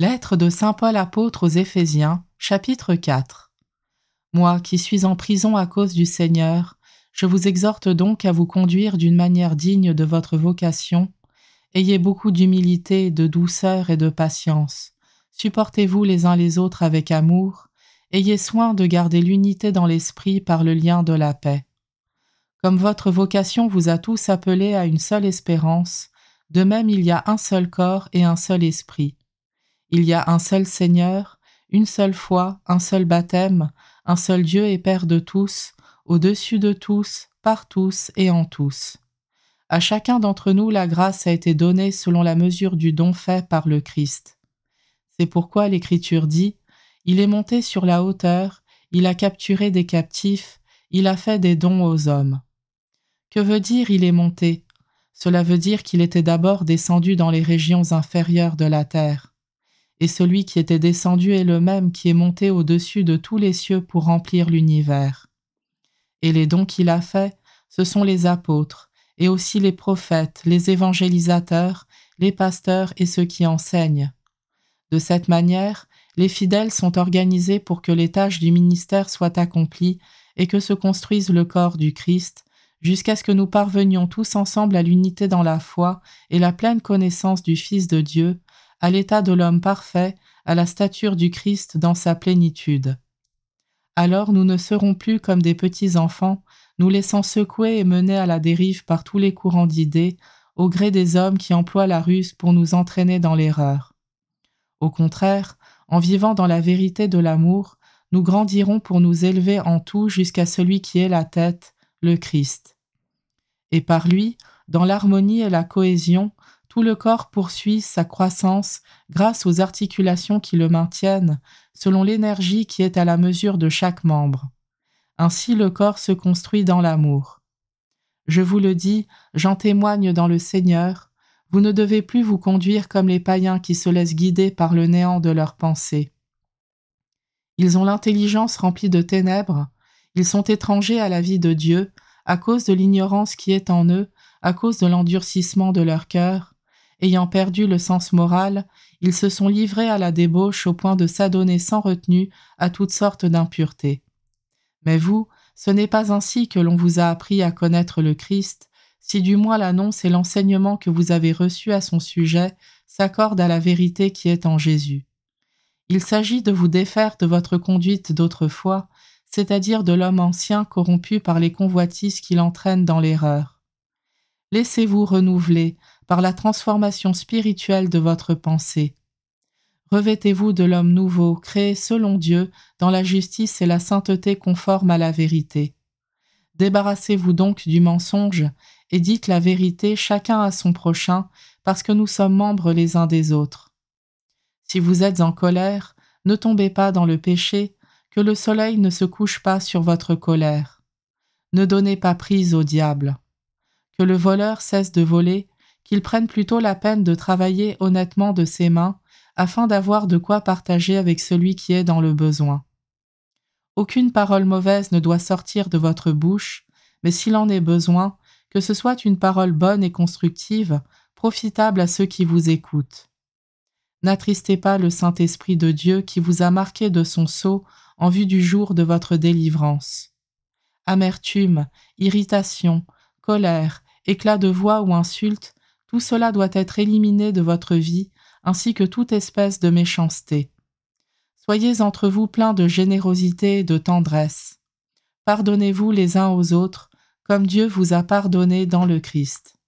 Lettre de saint Paul apôtre aux Éphésiens, chapitre 4. Moi qui suis en prison à cause du Seigneur, je vous exhorte donc à vous conduire d'une manière digne de votre vocation. Ayez beaucoup d'humilité, de douceur et de patience. Supportez-vous les uns les autres avec amour. Ayez soin de garder l'unité dans l'esprit par le lien de la paix. Comme votre vocation vous a tous appelés à une seule espérance, de même il y a un seul corps et un seul esprit. Il y a un seul Seigneur, une seule foi, un seul baptême, un seul Dieu et Père de tous, au-dessus de tous, par tous et en tous. À chacun d'entre nous la grâce a été donnée selon la mesure du don fait par le Christ. C'est pourquoi l'Écriture dit « Il est monté sur la hauteur, il a capturé des captifs, il a fait des dons aux hommes. » Que veut dire « il est monté » ? Cela veut dire qu'il était d'abord descendu dans les régions inférieures de la terre. Et celui qui était descendu est le même qui est monté au-dessus de tous les cieux pour remplir l'univers. Et les dons qu'il a faits, ce sont les apôtres, et aussi les prophètes, les évangélisateurs, les pasteurs et ceux qui enseignent. De cette manière, les fidèles sont organisés pour que les tâches du ministère soient accomplies et que se construise le corps du Christ, jusqu'à ce que nous parvenions tous ensemble à l'unité dans la foi et la pleine connaissance du Fils de Dieu, à l'état de l'homme parfait, à la stature du Christ dans sa plénitude. Alors nous ne serons plus comme des petits enfants, nous laissant secouer et mener à la dérive par tous les courants d'idées, au gré des hommes qui emploient la ruse pour nous entraîner dans l'erreur. Au contraire, en vivant dans la vérité de l'amour, nous grandirons pour nous élever en tout jusqu'à celui qui est la tête, le Christ. Et par lui, dans l'harmonie et la cohésion, tout le corps poursuit sa croissance grâce aux articulations qui le maintiennent, selon l'énergie qui est à la mesure de chaque membre. Ainsi le corps se construit dans l'amour. Je vous le dis, j'en témoigne dans le Seigneur, vous ne devez plus vous conduire comme les païens qui se laissent guider par le néant de leurs pensées. Ils ont l'intelligence remplie de ténèbres, ils sont étrangers à la vie de Dieu, à cause de l'ignorance qui est en eux, à cause de l'endurcissement de leur cœur. Ayant perdu le sens moral, ils se sont livrés à la débauche au point de s'adonner sans retenue à toutes sortes d'impuretés. Mais vous, ce n'est pas ainsi que l'on vous a appris à connaître le Christ, si du moins l'annonce et l'enseignement que vous avez reçus à son sujet s'accordent à la vérité qui est en Jésus. Il s'agit de vous défaire de votre conduite d'autrefois, c'est-à-dire de l'homme ancien corrompu par les convoitises qui l'entraînent dans l'erreur. Laissez-vous renouveler par la transformation spirituelle de votre pensée. Revêtez-vous de l'homme nouveau, créé selon Dieu, dans la justice et la sainteté conforme à la vérité. Débarrassez-vous donc du mensonge et dites la vérité chacun à son prochain, parce que nous sommes membres les uns des autres. Si vous êtes en colère, ne tombez pas dans le péché, que le soleil ne se couche pas sur votre colère. Ne donnez pas prise au diable. Que le voleur cesse de voler, qu'il prenne plutôt la peine de travailler honnêtement de ses mains, afin d'avoir de quoi partager avec celui qui est dans le besoin. Aucune parole mauvaise ne doit sortir de votre bouche, mais s'il en est besoin, que ce soit une parole bonne et constructive, profitable à ceux qui vous écoutent. N'attristez pas le Saint-Esprit de Dieu qui vous a marqué de son sceau en vue du jour de votre délivrance. Amertume, irritation, colère, éclat de voix ou insulte, tout cela doit être éliminé de votre vie, ainsi que toute espèce de méchanceté. Soyez entre vous pleins de générosité et de tendresse. Pardonnez-vous les uns aux autres, comme Dieu vous a pardonné dans le Christ.